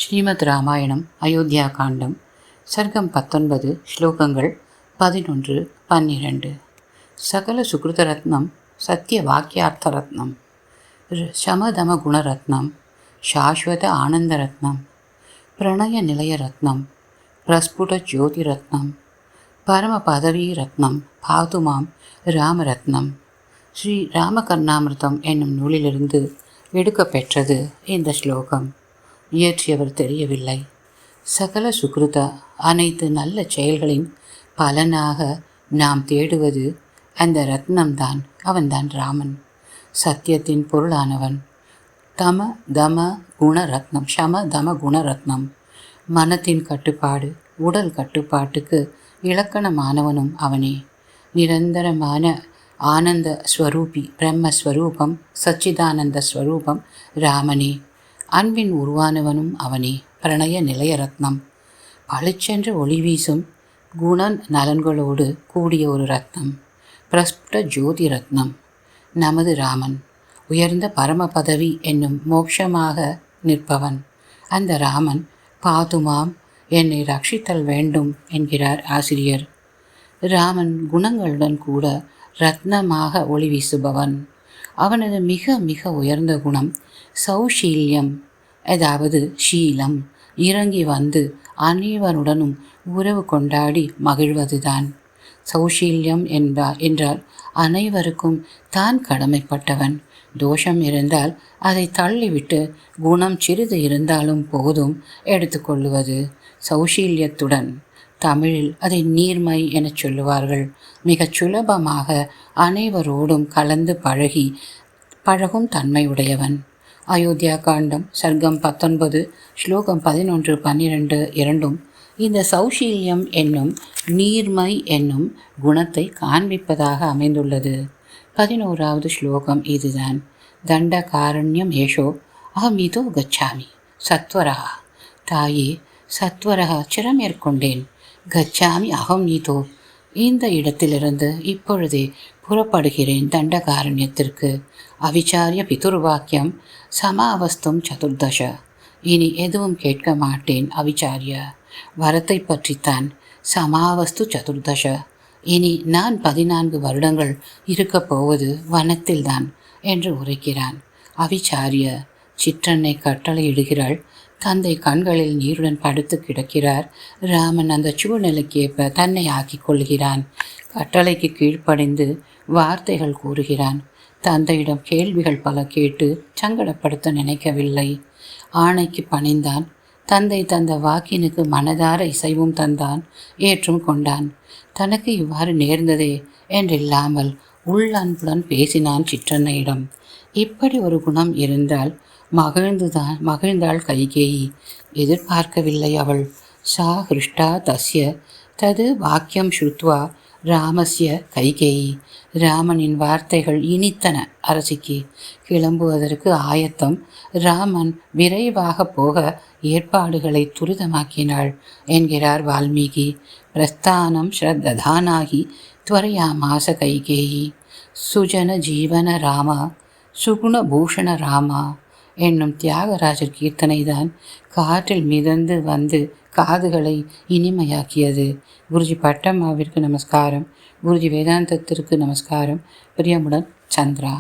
ஸ்ரீமத் ராமாயணம் அயோத்தியா காண்டம் சர்க்கம் 19 ஸ்லோகங்கள் 11, 12. சகல சுக்ருத ரத்னம் சத்திய வாக்கியார்த்த ரத்னம் சமதம குணரத்னம் சாஸ்வத ஆனந்த ரத்னம் பிரணய நிலைய ரத்னம் பிரஸ்புட ஜோதி ரத்னம் பரம பதவி ரத்னம் பாதுமாம் ராமரத்னம். ஸ்ரீ ராமகர்ணாமிர்தம் என்னும் நூலிலிருந்து எடுக்கப்பெற்றது இந்த ஸ்லோகம். இயற்றியவர் தெரியவில்லை. சகல சுக்ருத அனைத்து நல்ல செயல்களின் பலனாக நாம் தேடுவது அந்த ரத்னம்தான். அவன்தான் ராமன், சத்தியத்தின் பொருளானவன். தம தம குணரத்னம், சம தம குணரத்னம், மனத்தின் கட்டுப்பாடு, உடல் கட்டுப்பாட்டுக்கு இலக்கணமானவனும் அவனே. நிரந்தரமான ஆனந்த ஸ்வரூபி, பிரம்மஸ்வரூபம், சச்சிதானந்த ஸ்வரூபம் ராமனே. அன்பின் உருவானவனும் அவனே. பிரணய நிலைய ரத்னம், பளிச்சென்று ஒளி வீசும் குண நலன்களோடு கூடிய ஒரு ரத்னம். பிரஸ்புட ஜோதி ரத்னம், நமது ராமன். உயர்ந்த பரம பதவி என்னும் மோட்சமாக நிற்பவன் அந்த ராமன். பாதுமாம், என்னை ரட்சித்தல் வேண்டும் என்கிறார் ஆசிரியர். ராமன் குணங்களுடன் கூட ரத்னமாக ஒளி வீசுபவன். அவனது மிக மிக உயர்ந்த குணம் சௌஷீல்யம், அதாவது ஷீலம், இறங்கி வந்து அனைவருடனும் உறவு கொண்டாடி மகிழ்வதுதான். சௌஷீல்யம் என்றால் அனைவருக்கும் தான் கடமைப்பட்டவன். தோஷம் இருந்தால் அதை தள்ளிவிட்டு குணம் சிறிது இருந்தாலும் போதும் எடுத்துக்கொள்ளுவது சௌஷீல்யத்துடன். தமிழில் அதை நீர்மை எனச் சொல்லுவார்கள். மிகச் சுலபமாக அனைவரோடும் கலந்து பழகும் தன்மையுடையவன். அயோத்தியா காண்டம் சர்க்கம் 19 ஸ்லோகம் 11, 12 இரண்டும் இந்த சௌஷீல்யம் என்னும் நீர்மை என்னும் குணத்தை காண்பிப்பதாக அமைந்துள்ளது. 11வது ஸ்லோகம் இதுதான். தண்ட காரண்யம் ஏஷோ அஹமிதோ கச்சாமி சத்வரஹா. தாயே, சத்வரஹா சிரமேற்கொண்டேன். கச்சாமி அகம் நீதோ, இந்த இடத்திலிருந்து இப்பொழுதே புறப்படுகிறேன் தண்டகாரண்யத்திற்கு. அவிச்சாரிய பிதுர்வாக்கியம் சமாவஸ்தும் சதுர்தச. இனி எதுவும் கேட்க மாட்டேன். அவிச்சாரிய வரத்தை பற்றித்தான். சமாவஸ்து சதுர்தச, இனி நான் 14 வருடங்கள் இருக்கப் போவது வனத்தில்தான் என்று உரைக்கிறான். அவிச்சாரிய சிற்றன்னை கட்டளையிடுகிறாள். தந்தை கண்களில் நீருடன் படுத்து கிடக்கிறார். ராமன் அந்த சூழ்நிலைக்கேற்ப தன்னை ஆக்கிக் கொள்கிறான். கட்டளைக்கு கீழ்ப்படிந்து வார்த்தைகள் கூறுகிறான். தந்தையிடம் கேள்விகள் பல கேட்டு சங்கடப்படுத்த நினைக்கவில்லை. ஆணைக்கு பணிந்தான். தந்தை தந்த வாக்கினுக்கு மனதார இசைவும் தந்தான், ஏற்றும் கொண்டான். தனக்கு இவ்வாறு நேர்ந்ததே என்றில்லாமல் உள்ளன்புடன் பேசினான் சிற்றன்னையிடம். இப்படி ஒரு குணம் இருந்தால் மகிழ்ந்தாள் கைகேயி. எதிர்பார்க்கவில்லை அவள். சா ஹிருஷ்டா தஸ்ய தது வாக்கியம் ஸ்ருத்வா ராமஸ்ய கைகேயி. ராமனின் வார்த்தைகள் இனித்தன அரசிக்கு. கிளம்புவதற்கு ஆயத்தம். ராமன் விரைவாக போக ஏற்பாடுகளை துரிதமாக்கினாள் என்கிறார் வால்மீகி. பிரஸ்தானம் ஸ்ரத்ததானாகி துவரையாமாச கைகேயி. சுஜன ஜீவன ராமா சுகுணபூஷண ராமா என்னும் தியாகராஜர் கீர்த்தனைதான் காற்றில் மிதந்து வந்து காதுகளை இனிமையாக்கியது. குருஜி பட்டம்மாவிற்கு நமஸ்காரம். குருஜி வேதாந்தத்திற்கு நமஸ்காரம். பிரியமுடன் சந்திரா.